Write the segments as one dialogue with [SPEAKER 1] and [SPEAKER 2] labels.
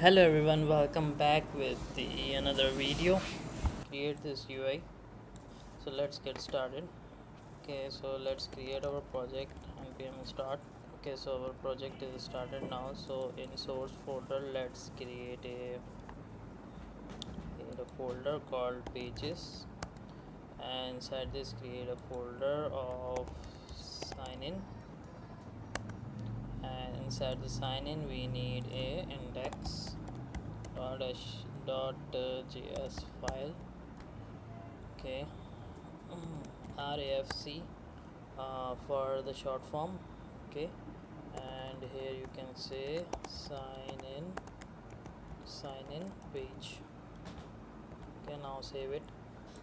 [SPEAKER 1] Hello everyone, welcome back with the another video. Create this UI. So let's get started. Okay, so let's create our project npm start. Okay, so our project is started now. So in source folder, let's create a folder called pages, and inside this create a folder of sign in, and inside the sign in we need a index .js file. Okay, RAFC for the short form. Okay, and here you can say sign in page. Okay, now save it.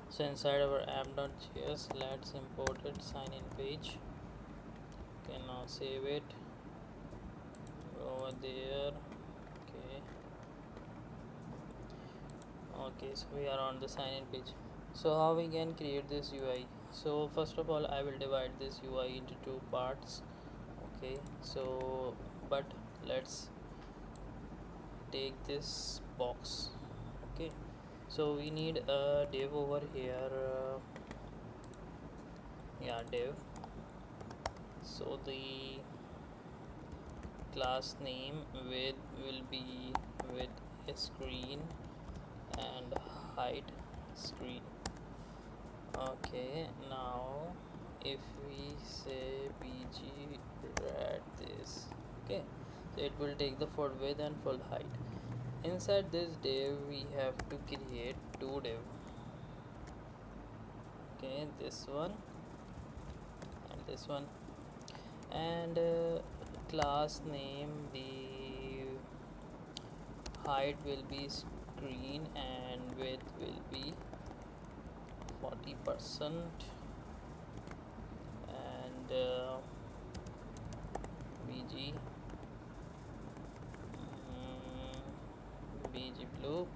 [SPEAKER 1] So inside our app.js, let's import it sign in page. Okay, now save it. Go over there. Okay, so we are on the sign in page. So how we can create this UI? So first of all, I will divide this UI into two parts. Okay, so but let's take this box. Okay, so we need a div over here. Yeah, div. So the class name will be with a screen and height screen. Okay, now if we say bg red this, okay, so it will take the full width and full height. Inside this div we have to create two div. Okay, this one and this one, and class name, the height will be screen and width will be 40%, and bg bg blue.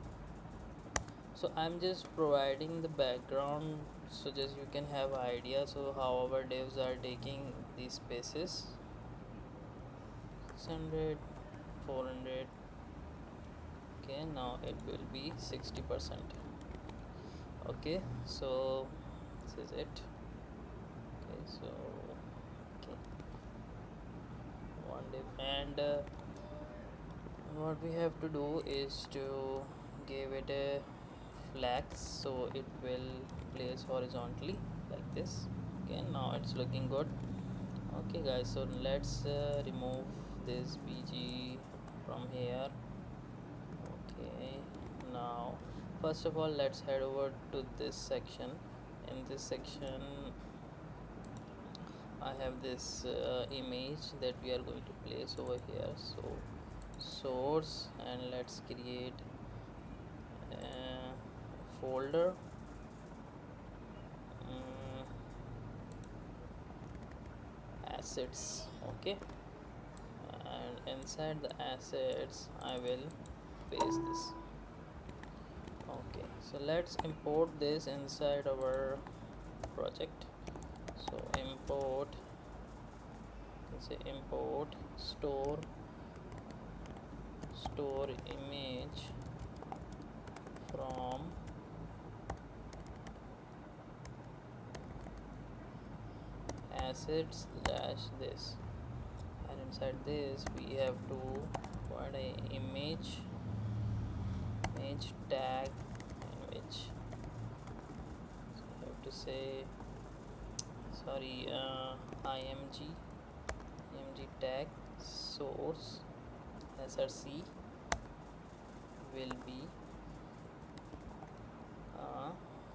[SPEAKER 1] So I'm just providing the background so just you can have idea. So how our divs are taking these spaces, 600, 400. Okay, now it will be 60%. Okay, so this is it. Okay, so okay, one div, and what we have to do is to give it a flex so it will place horizontally like this. Okay, now it's looking good. Okay guys, so let's remove this bg from here. Okay, now first of all let's head over to this section. In this section I have this image that we are going to place over here. So source, and let's create a folder, assets. Okay, and inside the assets I will paste this. Okay, so let's import this inside our project. So import, you can say import store image from assets dash this, and inside this we have to put a image tag, in which so I have to say sorry img tag source src will be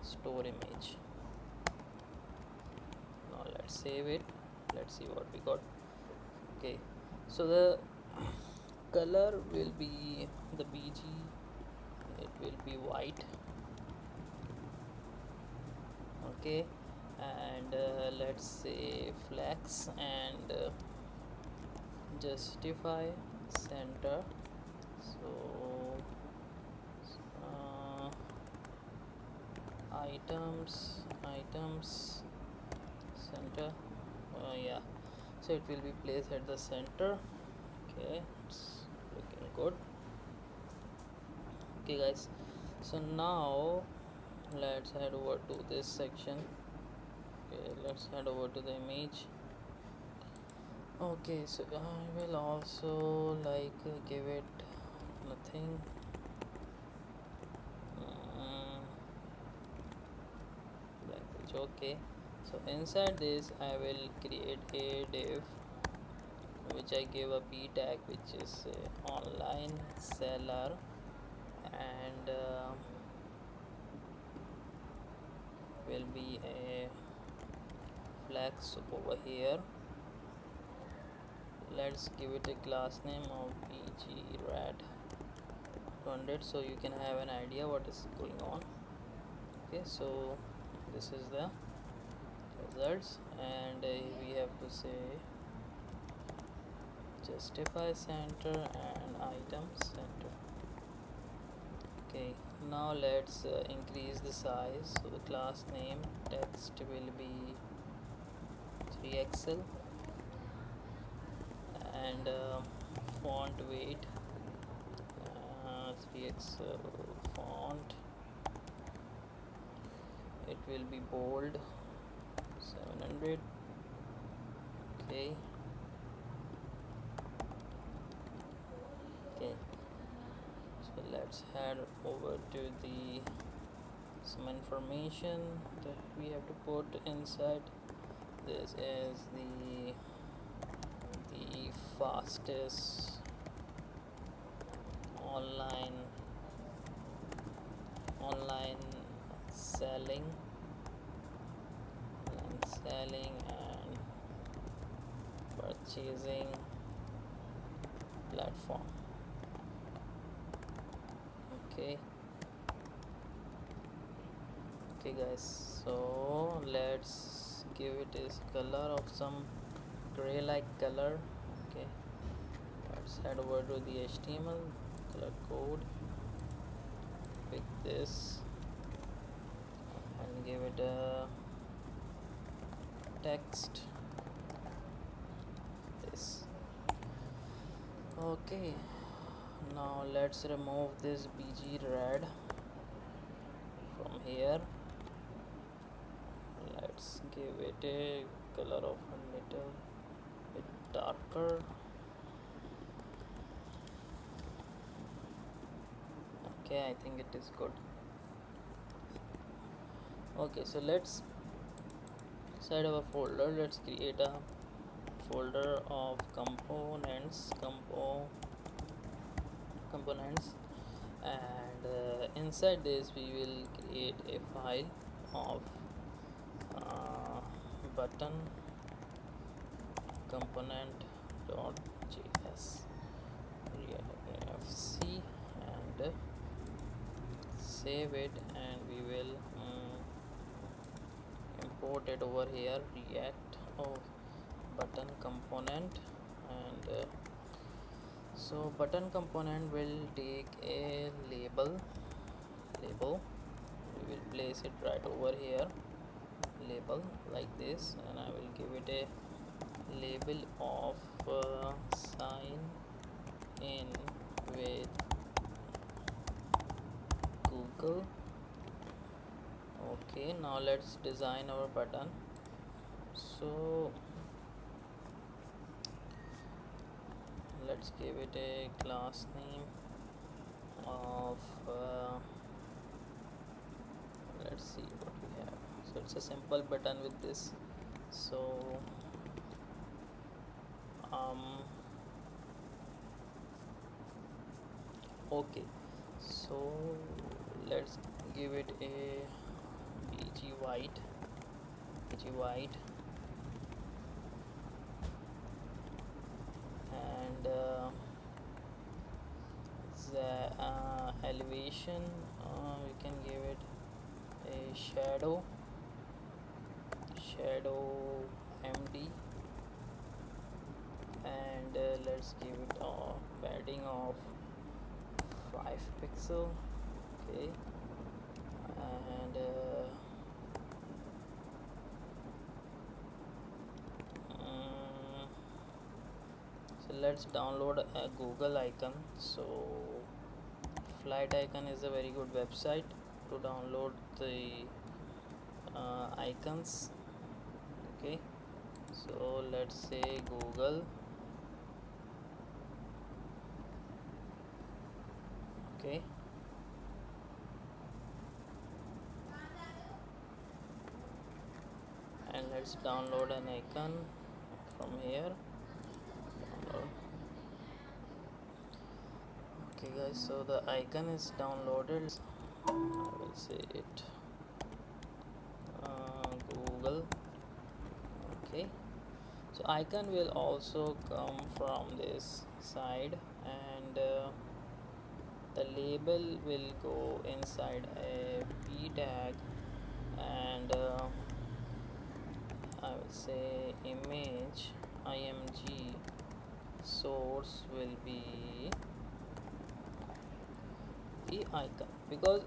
[SPEAKER 1] store image. Now let's save it. Let's see what we got. Okay, so the color will be the bg, it will be white. Okay, and let's say flex, and justify center. So items center, yeah, so it will be placed at the center. Okay, it's looking good. Okay guys, so now let's head over to this section. Okay, let's head over to the image. Okay, so I will also give it nothing. Language. Okay, so inside this I will create a div which I give a p tag, which is online seller, and will be a flex over here. Let's give it a class name of pgrad 200 so you can have an idea what is going on. Okay, so this is the results, and we have to say justify center and item center. Okay, now let's increase the size. So the class name text will be 3xl, and font weight 3xl font. It will be bold 700. Okay. Okay, so let's head over to the some information that we have to put inside. This is the fastest online selling and purchasing platform. Okay, guys, so let's give it a color of some gray like color. Okay, let's head over to the HTML color code, pick this and give it a text this. Okay, now let's remove this bg red from here. Let's give it a color of a little bit darker. Okay, I think it is good. Okay, so let's inside our folder, let's create a folder of components, and inside this we will create a file of button component.js fc, and save it, and we will import it over here, react button component. And so button component will take a label. We will place it right over here, label like this, and I will give it a label of sign in with Google. Okay, now let's design our button. So let's give it a class name of let's see what we have. So it's a simple button with this. So okay, so let's give it a bg white, and the elevation, we can give it a shadow md, and let's give it a padding of 5 pixel. Okay, and so let's download a Google icon. So flight icon is a very good website to download the icons. Okay, so let's say Google. Okay, and let's download an icon from here. Download. Okay guys, so the icon is downloaded. I will say it Google. Okay, so icon will also come from this side, and the label will go inside a p tag, and I will say image img source will be the icon, because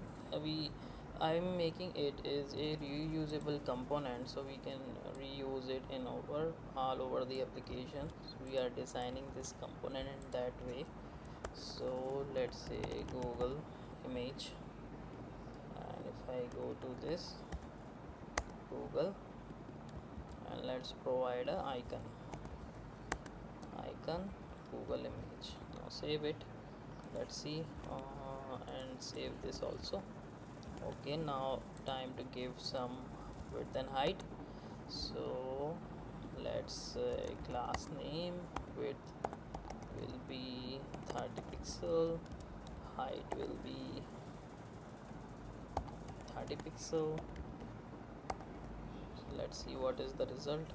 [SPEAKER 1] I'm making it is a reusable component, so we can reuse it in all over the application. So we are designing this component in that way. So let's say Google image, and if I go to this Google, and let's provide a icon Google image. Now save it. Let's see and save this also. Okay, now time to give some width and height. So let's class name width will be 30 pixel, height will be 30 pixel. So let's see what is the result.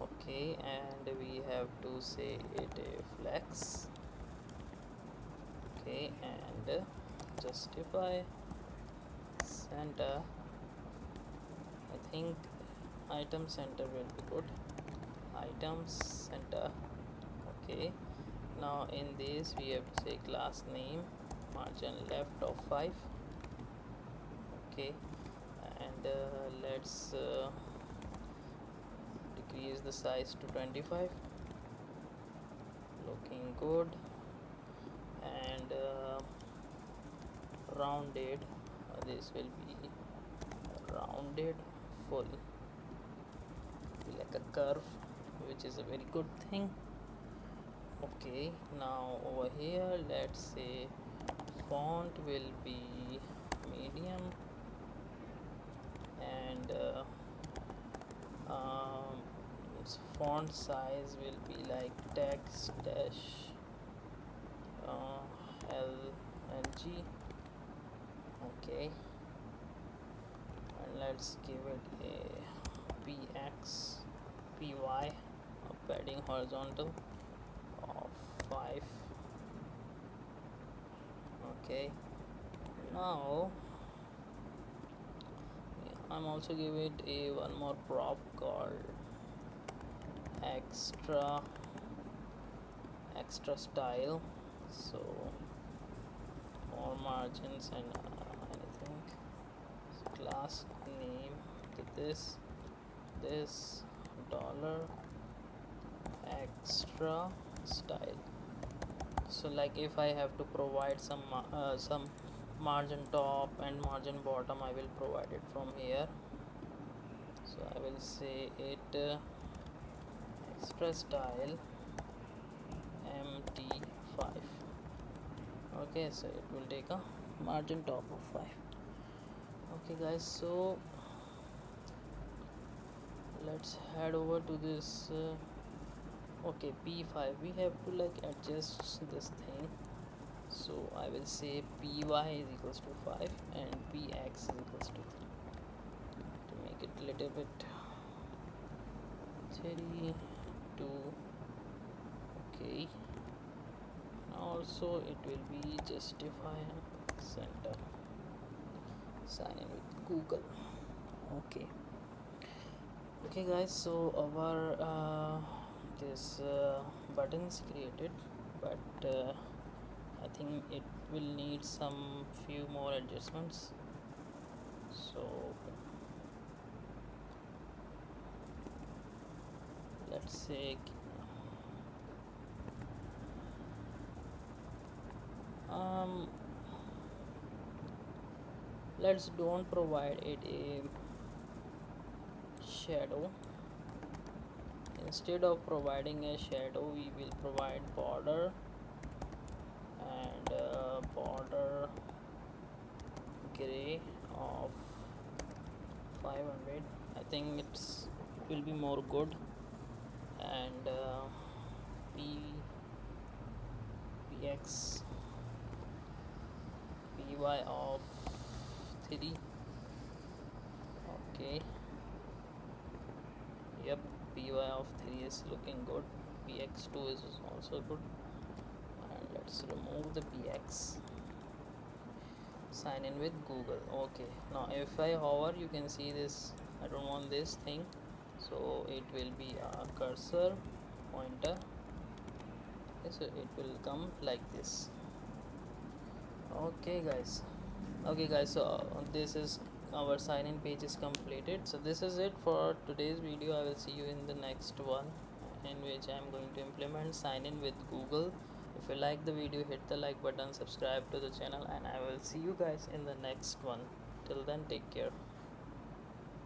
[SPEAKER 1] Okay, and we have to say it a flex. Okay, and justify center. I think item center will be good. Items center. Okay, now in this we have to say class name margin left of 5. Okay, and let's decrease the size to 25. Looking good. And rounded, this will be rounded full, like a curve, which is a very good thing. Okay, now over here let's say font will be medium, and font size will be like text dash L and G. Okay, and let's give it a px py, a padding horizontal of 5. Okay, now I'm also give it a one more prop called extra style. So more margins and anything. So class name to this dollar extra style. So like if I have to provide some margin top and margin bottom, I will provide it from here. So I will say it extra style mt5. Okay, so it will take a margin top of 5. Okay guys, so let's head over to this okay, p5 we have to like adjust this thing. So I will say py is equals to 5 and px is equals to 3 to make it a little bit 3 2. Okay, also it will be justify center, sign in with Google. Okay guys, so our this button is created, but I think it will need some few more adjustments. So let's say let's don't provide it a shadow. Instead of providing a shadow, we will provide border, and border gray of 500. I think it will be more good. And px py of 3. Okay, yep, py of 3 is looking good. Px2 is also good. And let's remove the px. Sign in with Google. Okay, now if I hover, you can see this. I don't want this thing, so it will be a cursor pointer. Okay, so it will come like this. Okay guys, so this is our sign in page is completed. So this is it for today's video. I will see you in the next one, in which I am going to implement sign in with Google. If you like the video, hit the like button, subscribe to the channel, and I will see you guys in the next one. Till then, take care.